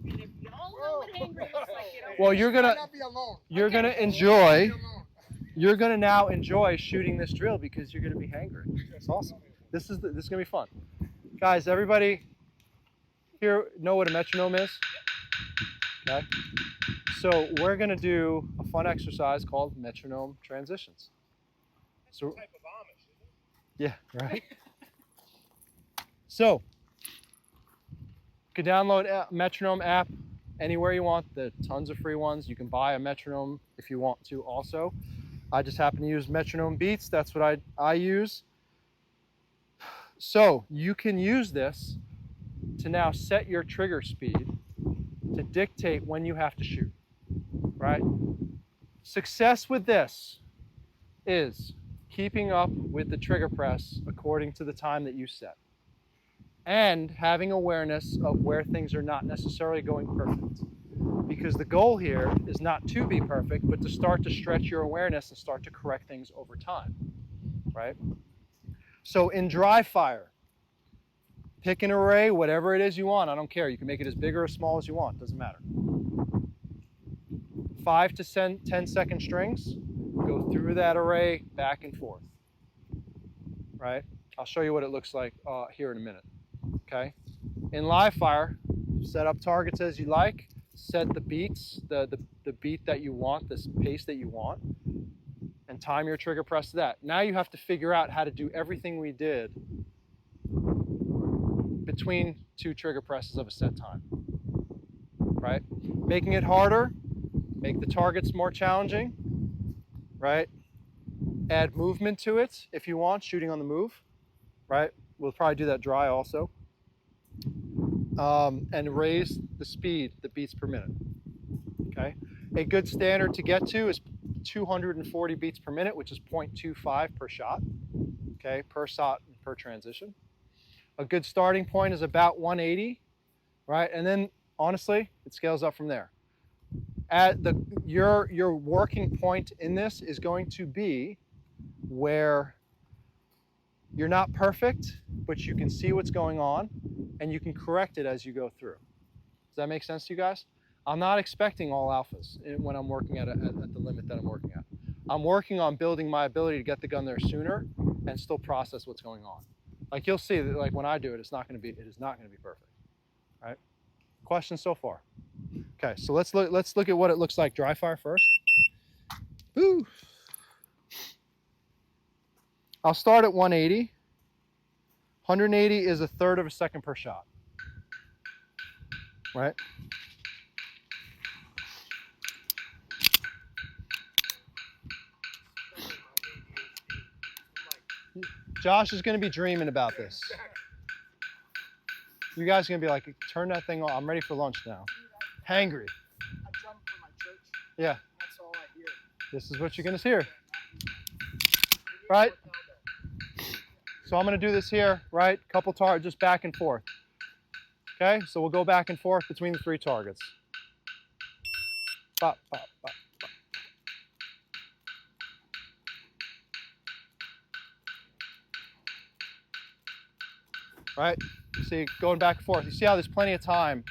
And if y'all know what angry looks like, you don't. Well, you're gonna enjoy. Alone. You're gonna now enjoy shooting this drill because you're gonna be hangry. It's awesome. This is gonna be fun, guys. Everybody here know what a metronome is? Okay. So we're gonna do a fun exercise called metronome transitions. So, Type of Amish, isn't it? yeah, right. So you can download a metronome app anywhere you want. There are tons of free ones. You can buy a metronome if you want to also. I just happen to use metronome beats. That's what I use. So you can use this to now set your trigger speed to dictate when you have to shoot, right? Success with this is keeping up with the trigger press according to the time that you set and having awareness of where things are not necessarily going perfect. Because the goal here is not to be perfect, but to start to stretch your awareness and start to correct things over time, right? So in dry fire, pick an array, whatever it is you want. I don't care. You can make it as big or as small as you want. Doesn't matter. 5 to 10-second strings. Go through that array back and forth, right? I'll show you what it looks like here in a minute, okay? In live fire, set up targets as you like. Set the beats, the beat that you want, the pace that you want, and time your trigger press to that. Now you have to figure out how to do everything we did between 2 trigger presses of a set time, right? Making it harder, make the targets more challenging, right? Add movement to it if you want, shooting on the move, right? We'll probably do that dry also. And raise the speed, the beats per minute, okay? A good standard to get to is 240 beats per minute, which is 0.25 per shot, okay? Per shot, per transition. A good starting point is about 180, right? And then, honestly, it scales up from there. Your working point in this is going to be where you're not perfect, but you can see what's going on, and you can correct it as you go through. Does that make sense to you guys? I'm not expecting all alphas when I'm working at the limit that I'm working at. I'm working on building my ability to get the gun there sooner and still process what's going on. Like you'll see that, like when I do it, it is not going to be perfect. Right? Questions so far? Okay, so let's look at what it looks like dry fire first. Woo. I'll start at 180. 180 is 1/3 of a second per shot. Right? Josh is going to be dreaming about this. You guys are going to be like, turn that thing on. I'm ready for lunch now. Hangry. I drum for my church. Yeah. That's all I hear. This is what you're going to hear. Right? So I'm going to do this here, right? Couple targets, just back and forth. Okay? So we'll go back and forth between the 3 targets. Bop, bop, bop, bop. Right? See, going back and forth. You see how there's plenty of time.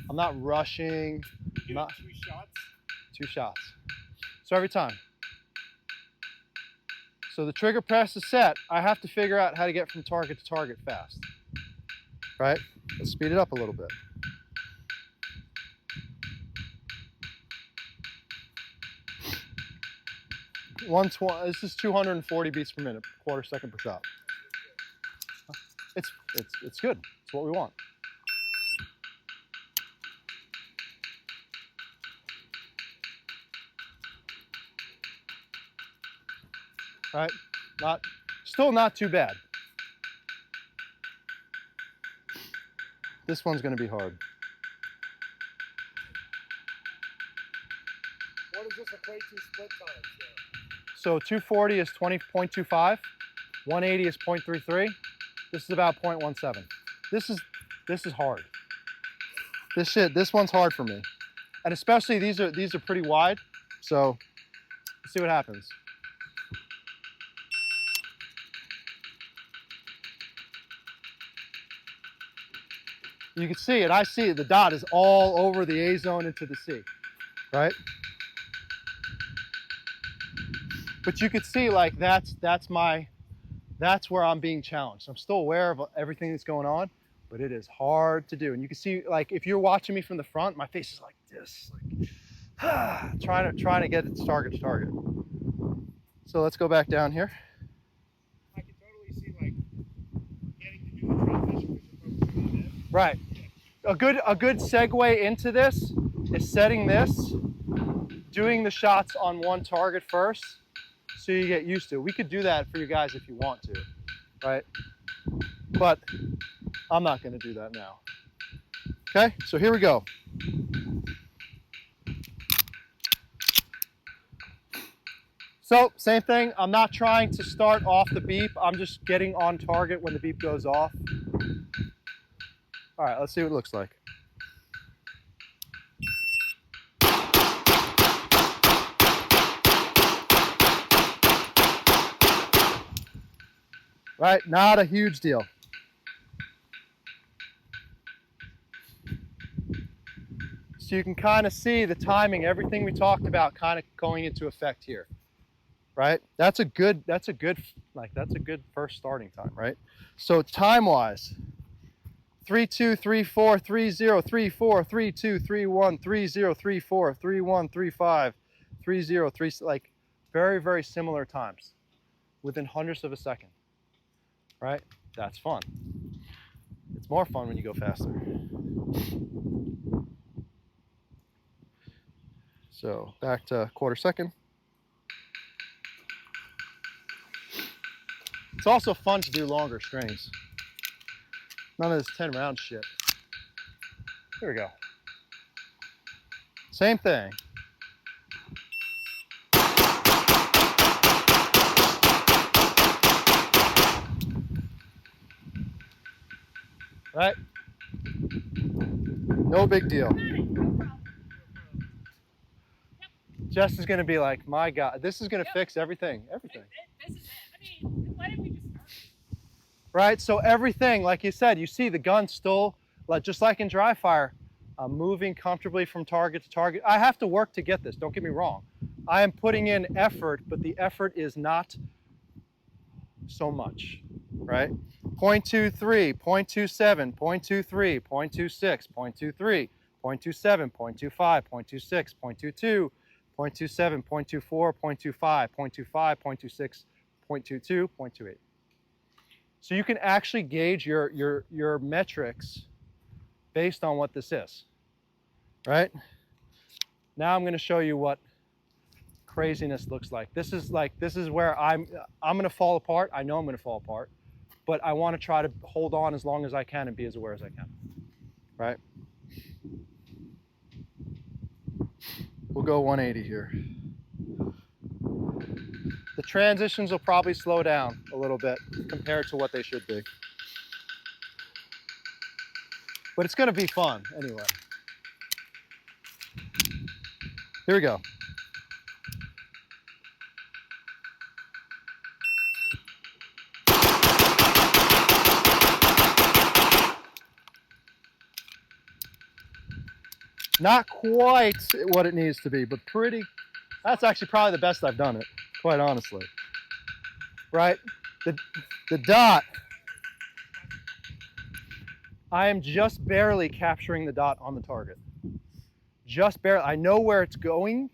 I'm not rushing. You do 2 shots? 2 shots. So every time. So the trigger press is set. I have to figure out how to get from target to target fast. Right? Let's speed it up a little bit. This is 240 beats per minute, 1/4 second per shot. It's good. It's what we want. Right? Still not too bad. This one's going to be hard. What does this equate to split times? So 240 is 20.25. 180 is 0.33. This is about 0.17. This is hard. This one's hard for me. And especially these are pretty wide. So let's see what happens. You can see it. I see it. The dot is all over the A zone into the C, right? But you could see like that's where I'm being challenged. I'm still aware of everything that's going on, but it is hard to do. And you can see like if you're watching me from the front, my face is like this, like trying to get its target to target. So let's go back down here. I can totally see like getting to do the transition because you're focusing on it. Right. A good segue into this is setting this, doing the shots on one target first, so you get used to it. We could do that for you guys if you want to, right? But I'm not going to do that now. Okay, so here we go. So same thing, I'm not trying to start off the beep. I'm just getting on target when the beep goes off. All right, let's see what it looks like. Right, not a huge deal. So you can kind of see the timing, everything we talked about kind of going into effect here. Right? That's a good first starting time, right? So time-wise, 3 2 3 4 3 0 3 4 3 2 3 1 3 0 3 4 3 1 3 5 3 0 3, like very, very similar times within hundredths of a second. Right? That's fun. It's more fun when you go faster. So back to quarter second. It's also fun to do longer strings. None of this 10 round shit. Here we go. Same thing. Right? No big deal. Jess is going to be like, my God, this is going to fix everything. Everything. This is it. I mean, why didn't we just start? Right? So everything, like you said, you see the gun still, like just like in dry fire, moving comfortably from target to target. I have to work to get this, don't get me wrong. I am putting in effort, but the effort is not so much, right? 0.23, 0.27, 0.23, 0.26, 0.23, 0.27, 0.25, 0.26, 0.22, 0.27, 0.24, 0.25, 0.25, 0.26, 0.22, 0.28. So you can actually gauge your metrics based on what this is, right? Now I'm going to show you what craziness looks like. This is where I'm going to fall apart. I know I'm going to fall apart, but I want to try to hold on as long as I can and be as aware as I can, right? We'll go 180 here. The transitions will probably slow down a little bit compared to what they should be. But it's going to be fun anyway. Here we go. Not quite what it needs to be, but pretty. That's actually probably the best I've done it, quite honestly. Right? The dot, I am just barely capturing the dot on the target. Just barely. I know where it's going,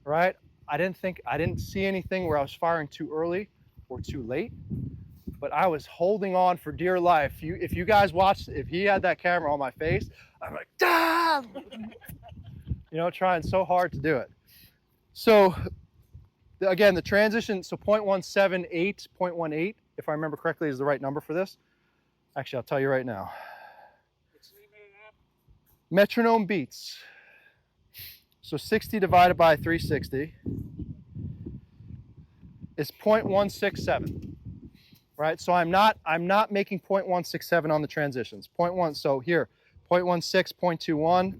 right? I didn't see anything where I was firing too early or too late, but I was holding on for dear life. If you guys watched, if he had that camera on my face, I'm like, ah! You know, trying so hard to do it. So again, the transition, so 0.178, 0.18, if I remember correctly, is the right number for this. Actually, I'll tell you right now. Metronome beats. So 60 divided by 360 is 0.167, right? So I'm not making 0.167 on the transitions. 0.1, so here, 0.16, 0.21,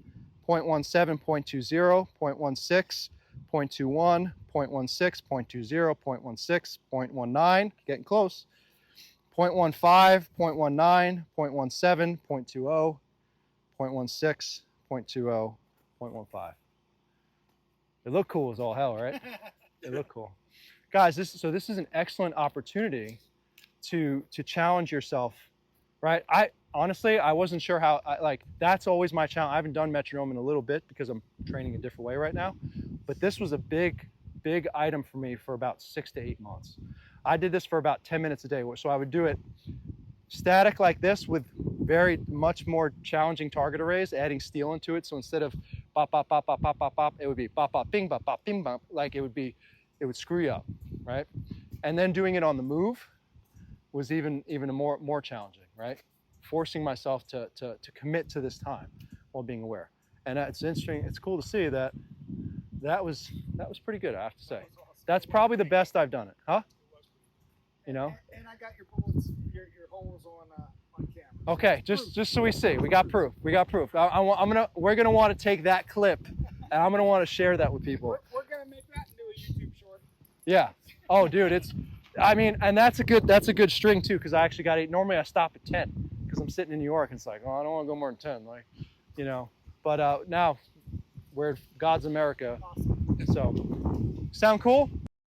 0.17, 0.20, 0.16, 0.21, 0.16, 0.20, 0.16, 0.19, getting close, 0.15, 0.19, 0.17, 0.20, 0.16, 0.20, 0.15. They look cool as all hell, right? They look cool. Guys, this is an excellent opportunity to challenge yourself, right? I honestly, I wasn't sure how, that's always my challenge. I haven't done metronome in a little bit because I'm training a different way right now, but this was a big item for me for about 6 to 8 months. I did this for about 10 minutes a day. So I would do it static like this with very much more challenging target arrays, adding steel into it. So instead of bop, bop, bop, bop, bop, bop, bop, it would be bop, bop, bing, bop, bop, bing, bop. Like it would screw you up, right? And then doing it on the move was even more challenging, right? Forcing myself to commit to this time while being aware. And it's interesting, it's cool to see that was pretty good, I have to say. That's probably the best I've done it, huh? You know? And I got your bullets, your holes on camera. Okay, just so we see, we got proof. We're gonna want to take that clip, and I'm gonna want to share that with people. We're gonna make that into a YouTube short. Yeah. Oh, dude, and that's a good string too, because I actually got 8. Normally I stop at 10 because I'm sitting in New York, and it's like, oh, I don't want to go more than 10, like, you know. But now we're God's America. Awesome. So, sound cool?